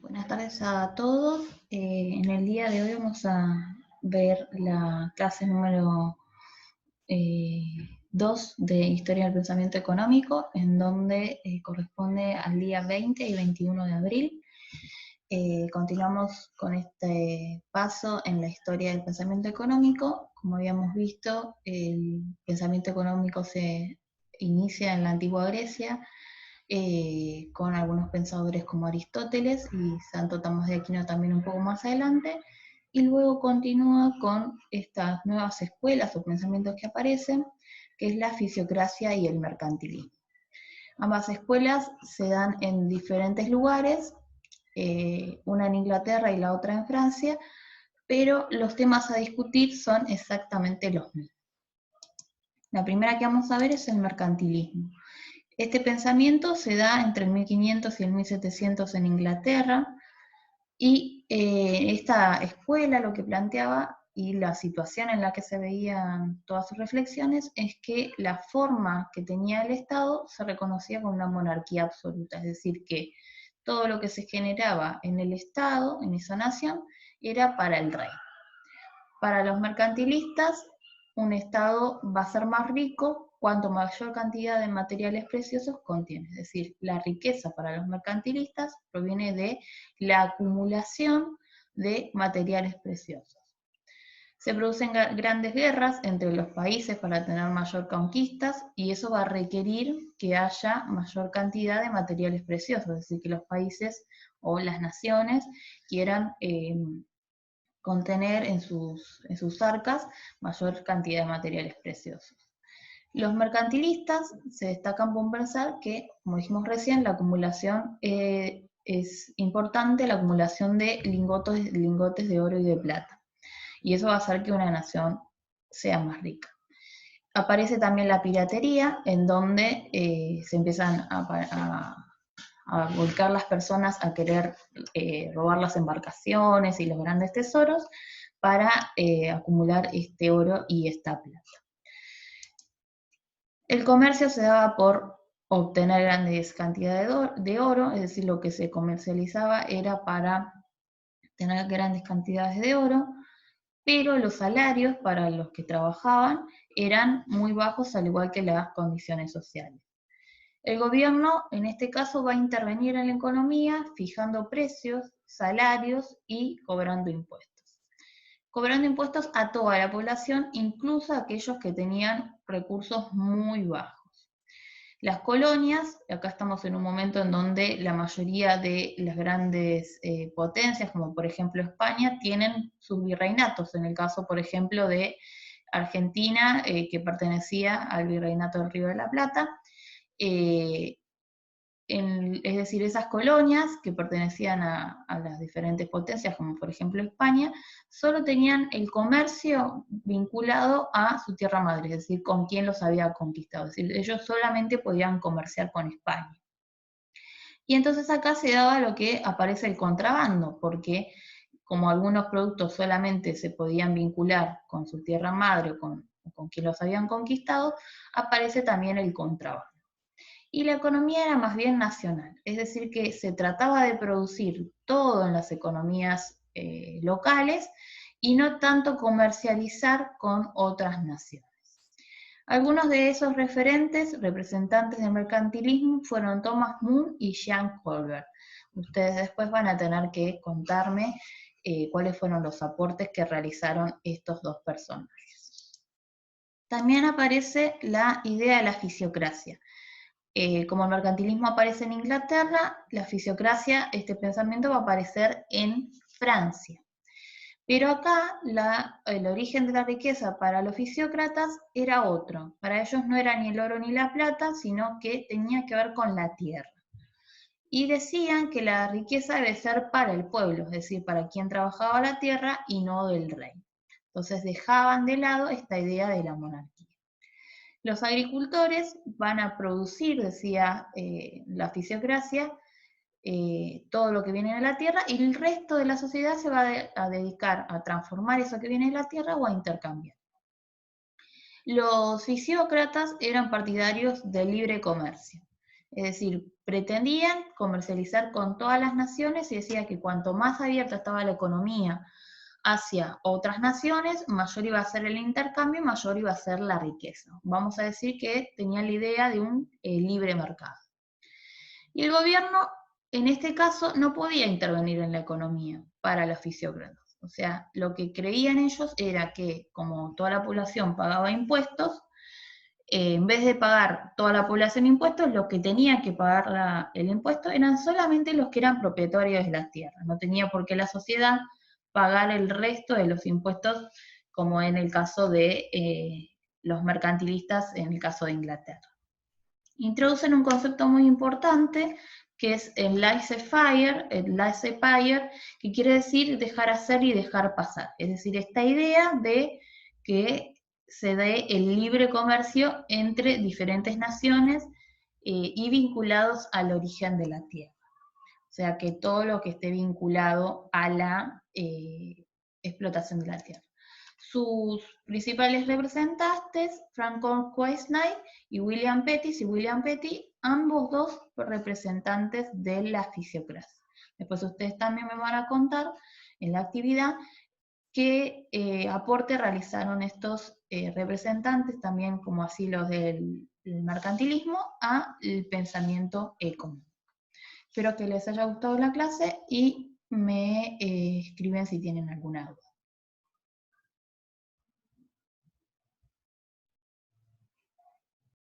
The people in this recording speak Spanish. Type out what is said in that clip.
Buenas tardes a todos. En el día de hoy vamos a ver la clase número 2 de Historia del Pensamiento Económico, en donde corresponde al día 20 y 21 de abril. Continuamos con este paso en la historia del pensamiento económico. Como habíamos visto, el pensamiento económico se inicia en la antigua Grecia, con algunos pensadores como Aristóteles y Santo Tomás de Aquino también un poco más adelante, y luego continúa con estas nuevas escuelas o pensamientos que aparecen, que es la fisiocracia y el mercantilismo. Ambas escuelas se dan en diferentes lugares, una en Inglaterra y la otra en Francia, pero los temas a discutir son exactamente los mismos. La primera que vamos a ver es el mercantilismo. Este pensamiento se da entre el 1500 y el 1700 en Inglaterra, y esta escuela lo que planteaba y la situación en la que se veían todas sus reflexiones es que la forma que tenía el Estado se reconocía como una monarquía absoluta, es decir, que todo lo que se generaba en el Estado, en esa nación, era para el rey. Para los mercantilistas, un Estado va a ser más rico cuanto mayor cantidad de materiales preciosos contiene. Es decir, la riqueza para los mercantilistas proviene de la acumulación de materiales preciosos. Se producen grandes guerras entre los países para tener mayor conquistas, y eso va a requerir que haya mayor cantidad de materiales preciosos, es decir, que los países o las naciones quieran contener en sus arcas mayor cantidad de materiales preciosos. Los mercantilistas se destacan por pensar que, como dijimos recién, la acumulación es importante, la acumulación de lingotes de oro y de plata, y eso va a hacer que una nación sea más rica. Aparece también la piratería, en donde se empiezan a volcar las personas a querer robar las embarcaciones y los grandes tesoros para acumular este oro y esta plata. El comercio se daba por obtener grandes cantidades de oro, es decir, lo que se comercializaba era para tener grandes cantidades de oro, pero los salarios para los que trabajaban eran muy bajos, al igual que las condiciones sociales. El gobierno, en este caso, va a intervenir en la economía fijando precios, salarios y cobrando impuestos. Cobrando impuestos a toda la población, incluso a aquellos que tenían recursos muy bajos. Las colonias, acá estamos en un momento en donde la mayoría de las grandes potencias, como por ejemplo España, tienen sus virreinatos. En el caso, por ejemplo, de Argentina, que pertenecía al virreinato del Río de la Plata, es decir, esas colonias que pertenecían a las diferentes potencias, como por ejemplo España, solo tenían el comercio vinculado a su tierra madre, es decir, con quien los había conquistado. Es decir, ellos solamente podían comerciar con España. Y entonces acá se daba lo que aparece el contrabando, porque como algunos productos solamente se podían vincular con su tierra madre o con quien los habían conquistado, aparece también el contrabando. Y la economía era más bien nacional, es decir, que se trataba de producir todo en las economías locales y no tanto comercializar con otras naciones. Algunos de esos representantes del mercantilismo, fueron Thomas Moore y Jean Colbert. Ustedes después van a tener que contarme cuáles fueron los aportes que realizaron estos dos personajes. También aparece la idea de la fisiocracia. Como el mercantilismo aparece en Inglaterra, la fisiocracia, este pensamiento va a aparecer en Francia. Pero acá el origen de la riqueza para los fisiócratas era otro. Para ellos no era ni el oro ni la plata, sino que tenía que ver con la tierra. Y decían que la riqueza debe ser para el pueblo, es decir, para quien trabajaba la tierra y no del rey. Entonces dejaban de lado esta idea de la monarquía. Los agricultores van a producir, decía la fisiocracia, todo lo que viene de la tierra, y el resto de la sociedad se va a dedicar a transformar eso que viene de la tierra o a intercambiar. Los fisiócratas eran partidarios del libre comercio, Es decir, pretendían comercializar con todas las naciones y decía que cuanto más abierta estaba la economía hacia otras naciones, mayor iba a ser el intercambio y mayor iba a ser la riqueza. Vamos a decir que tenía la idea de un libre mercado. Y el gobierno, en este caso, no podía intervenir en la economía para los fisiócratas. O sea, lo que creían ellos era que, como toda la población pagaba impuestos, en vez de pagar toda la población impuestos, los que tenían que pagar el impuesto eran solamente los que eran propietarios de las tierras. No tenía por qué la sociedad pagar el resto de los impuestos, como en el caso de los mercantilistas, en el caso de Inglaterra. Introducen un concepto muy importante que es el laissez-faire, que quiere decir dejar hacer y dejar pasar. Es decir, esta idea de que se dé el libre comercio entre diferentes naciones y vinculados al origen de la tierra. O sea, que todo lo que esté vinculado a la explotación de la tierra. Sus principales representantes, Franklin Quesnay y William Petty, ambos dos representantes de la fisiocracia. Después ustedes también me van a contar en la actividad qué aporte realizaron estos representantes, también como así los del mercantilismo, al pensamiento económico. Espero que les haya gustado la clase y me escriben si tienen alguna duda.